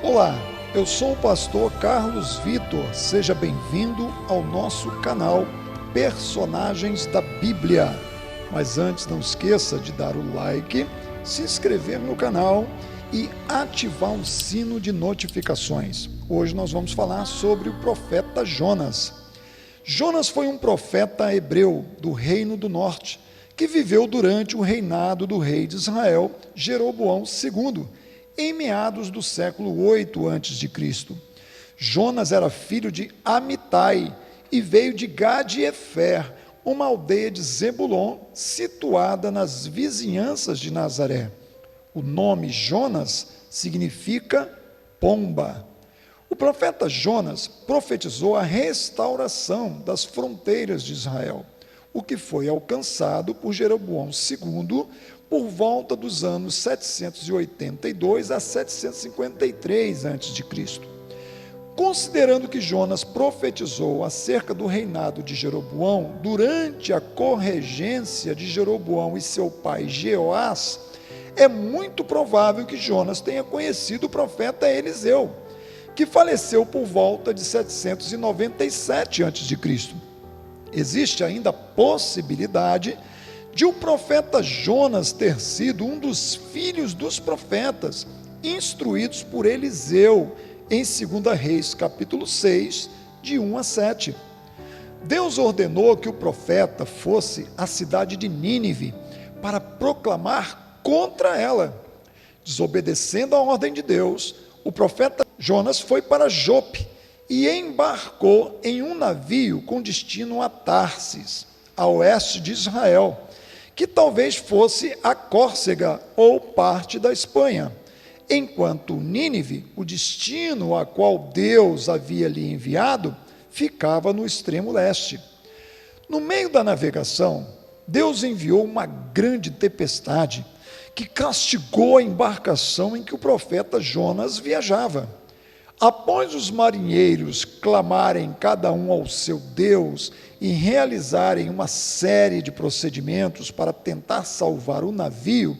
Olá, eu sou o pastor Carlos Vitor, seja bem-vindo ao nosso canal Personagens da Bíblia. Mas antes, não esqueça de dar o like, se inscrever no canal e ativar o sino de notificações. Hoje nós vamos falar sobre o profeta Jonas. Jonas foi um profeta hebreu do Reino do Norte, que viveu durante o reinado do rei de Israel, Jeroboão II, em meados do século 8 a.C. Jonas era filho de Amitai e veio de Gad-Efer, uma aldeia de Zebulon, situada nas vizinhanças de Nazaré. O nome Jonas significa pomba. O profeta Jonas profetizou a restauração das fronteiras de Israel, o que foi alcançado por Jeroboão II por volta dos anos 782 a 753 a.C. Considerando que Jonas profetizou acerca do reinado de Jeroboão durante a corregência de Jeroboão e seu pai Jeoás, é muito provável que Jonas tenha conhecido o profeta Eliseu, que faleceu por volta de 797 a.C. Existe ainda a possibilidade de o profeta Jonas ter sido um dos filhos dos profetas, instruídos por Eliseu, em 2 Reis, capítulo 6, de 1 a 7. Deus ordenou que o profeta fosse à cidade de Nínive para proclamar contra ela. Desobedecendo a ordem de Deus, o profeta Jonas foi para Jope e embarcou em um navio com destino a Tarsis, a oeste de Israel, que talvez fosse a Córcega ou parte da Espanha, enquanto Nínive, o destino a qual Deus havia lhe enviado, ficava no extremo leste. No meio da navegação, Deus enviou uma grande tempestade que castigou a embarcação em que o profeta Jonas viajava. Após os marinheiros clamarem cada um ao seu Deus e realizarem uma série de procedimentos para tentar salvar o navio,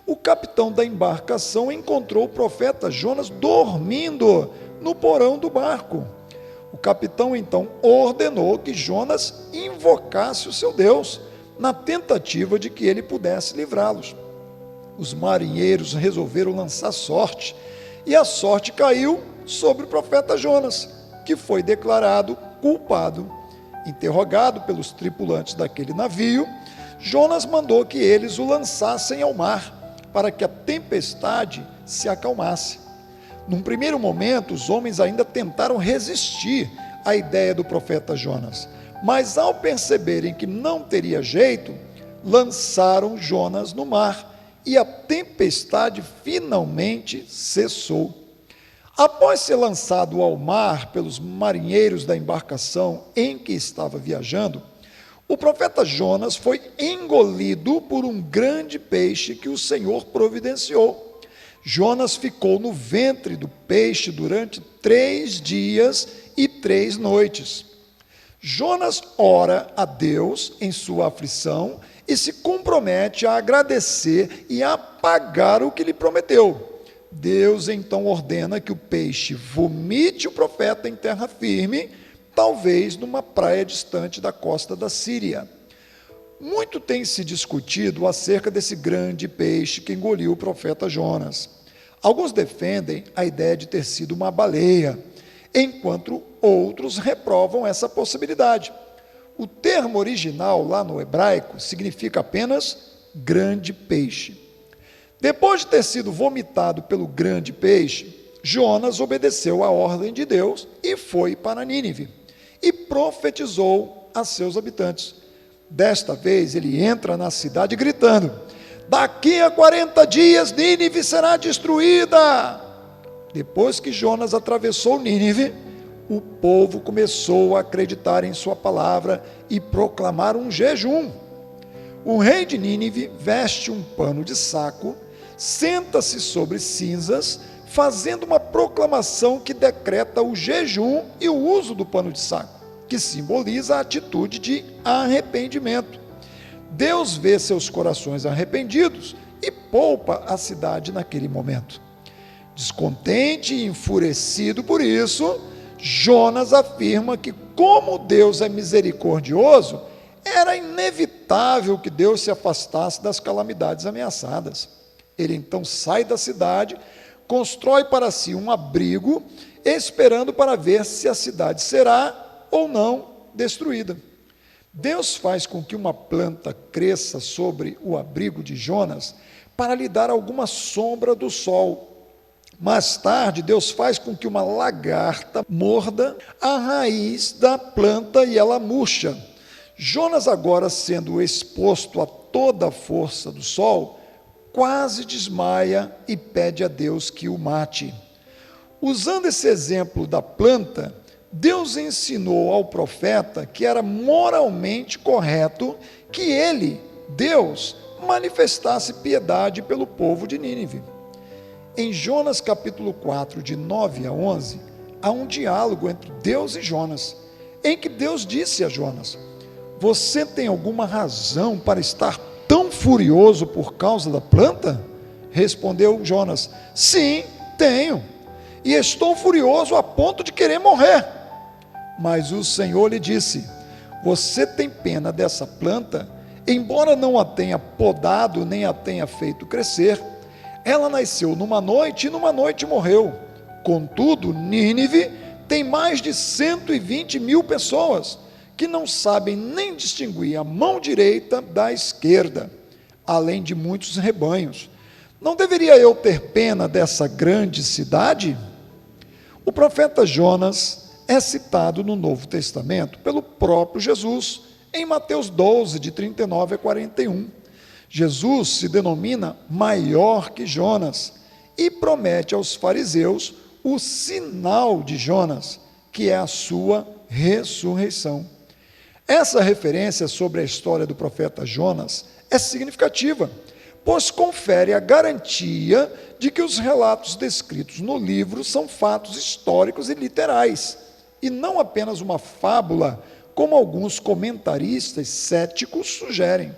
o capitão da embarcação encontrou o profeta Jonas dormindo no porão do barco. O capitão então ordenou que Jonas invocasse o seu Deus, na tentativa de que ele pudesse livrá-los. Os marinheiros resolveram lançar sorte, e a sorte caiu sobre o profeta Jonas, que foi declarado culpado. Interrogado pelos tripulantes daquele navio, Jonas mandou que eles o lançassem ao mar, para que a tempestade se acalmasse. Num primeiro momento, os homens ainda tentaram resistir à ideia do profeta Jonas, mas ao perceberem que não teria jeito, lançaram Jonas no mar, e a tempestade finalmente cessou. Após ser lançado ao mar pelos marinheiros da embarcação em que estava viajando, o profeta Jonas foi engolido por um grande peixe que o Senhor providenciou. Jonas ficou no ventre do peixe durante 3 dias e 3 noites. Jonas ora a Deus em sua aflição e se compromete a agradecer e a pagar o que lhe prometeu. Deus então ordena que o peixe vomite o profeta em terra firme, talvez numa praia distante da costa da Síria. Muito tem se discutido acerca desse grande peixe que engoliu o profeta Jonas. Alguns defendem a ideia de ter sido uma baleia, enquanto outros reprovam essa possibilidade. O termo original lá no hebraico significa apenas grande peixe. Depois de ter sido vomitado pelo grande peixe, Jonas obedeceu à ordem de Deus e foi para Nínive e profetizou a seus habitantes. Desta vez ele entra na cidade gritando: daqui a 40 dias Nínive será destruída. Depois que Jonas atravessou Nínive, o povo começou a acreditar em sua palavra e proclamar um jejum. O rei de Nínive veste um pano de saco, senta-se sobre cinzas, fazendo uma proclamação que decreta o jejum e o uso do pano de saco, que simboliza a atitude de arrependimento. Deus vê seus corações arrependidos e poupa a cidade naquele momento. Descontente e enfurecido por isso, Jonas afirma que, como Deus é misericordioso, era inevitável que Deus se afastasse das calamidades ameaçadas. Ele então sai da cidade, constrói para si um abrigo, esperando para ver se a cidade será ou não destruída. Deus faz com que uma planta cresça sobre o abrigo de Jonas para lhe dar alguma sombra do sol. Mais tarde, Deus faz com que uma lagarta morda a raiz da planta e ela murcha. Jonas, agora sendo exposto a toda a força do sol, quase desmaia e pede a Deus que o mate. Usando esse exemplo da planta, Deus ensinou ao profeta que era moralmente correto que ele, Deus, manifestasse piedade pelo povo de Nínive. Em Jonas capítulo 4, de 9 a 11, há um diálogo entre Deus e Jonas, em que Deus disse a Jonas: você tem alguma razão para estar tão furioso por causa da planta? Respondeu Jonas: sim, tenho, e estou furioso a ponto de querer morrer. Mas o Senhor lhe disse: você tem pena dessa planta, embora não a tenha podado nem a tenha feito crescer. Ela nasceu numa noite e numa noite morreu. Contudo, Nínive tem mais de 120 mil pessoas que não sabem nem distinguir a mão direita da esquerda, além de muitos rebanhos. Não deveria eu ter pena dessa grande cidade? O profeta Jonas é citado no Novo Testamento pelo próprio Jesus, em Mateus 12, de 39 a 41. Jesus se denomina maior que Jonas e promete aos fariseus o sinal de Jonas, que é a sua ressurreição. Essa referência sobre a história do profeta Jonas é significativa, pois confere a garantia de que os relatos descritos no livro são fatos históricos e literais, e não apenas uma fábula, como alguns comentaristas céticos sugerem.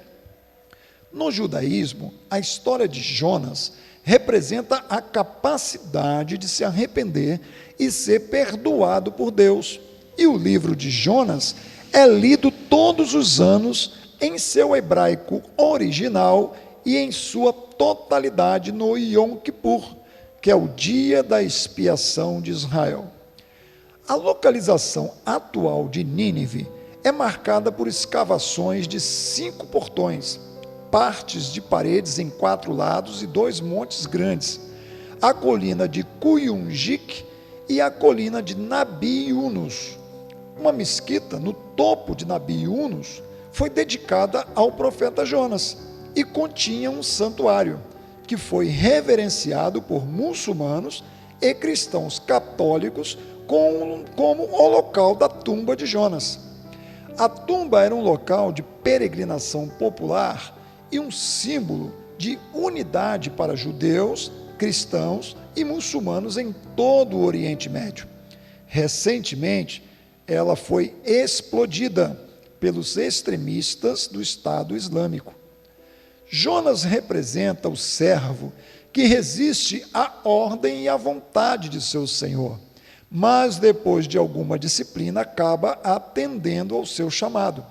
No judaísmo, a história de Jonas representa a capacidade de se arrepender e ser perdoado por Deus. E o livro de Jonas é lido todos os anos em seu hebraico original e em sua totalidade no Yom Kippur, que é o dia da expiação de Israel. A localização atual de Nínive é marcada por escavações de 5 portões, partes de paredes em 4 lados e 2 montes grandes, a colina de Cuyunjik e a colina de Nabi Yunus. Uma mesquita no topo de Nabi Yunus foi dedicada ao profeta Jonas e continha um santuário, que foi reverenciado por muçulmanos e cristãos católicos como o local da tumba de Jonas. A tumba era um local de peregrinação popular e um símbolo de unidade para judeus, cristãos e muçulmanos em todo o Oriente Médio. Recentemente, ela foi explodida pelos extremistas do Estado Islâmico. Jonas representa o servo que resiste à ordem e à vontade de seu senhor, mas depois de alguma disciplina acaba atendendo ao seu chamado.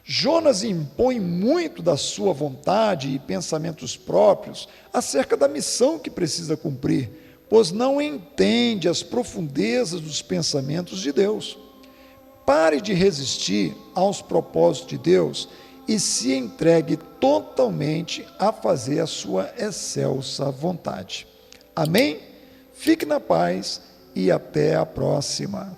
Jonas impõe muito da sua vontade e pensamentos próprios acerca da missão que precisa cumprir, pois não entende as profundezas dos pensamentos de Deus. Pare de resistir aos propósitos de Deus e se entregue totalmente a fazer a sua excelsa vontade. Amém? Fique na paz e até a próxima.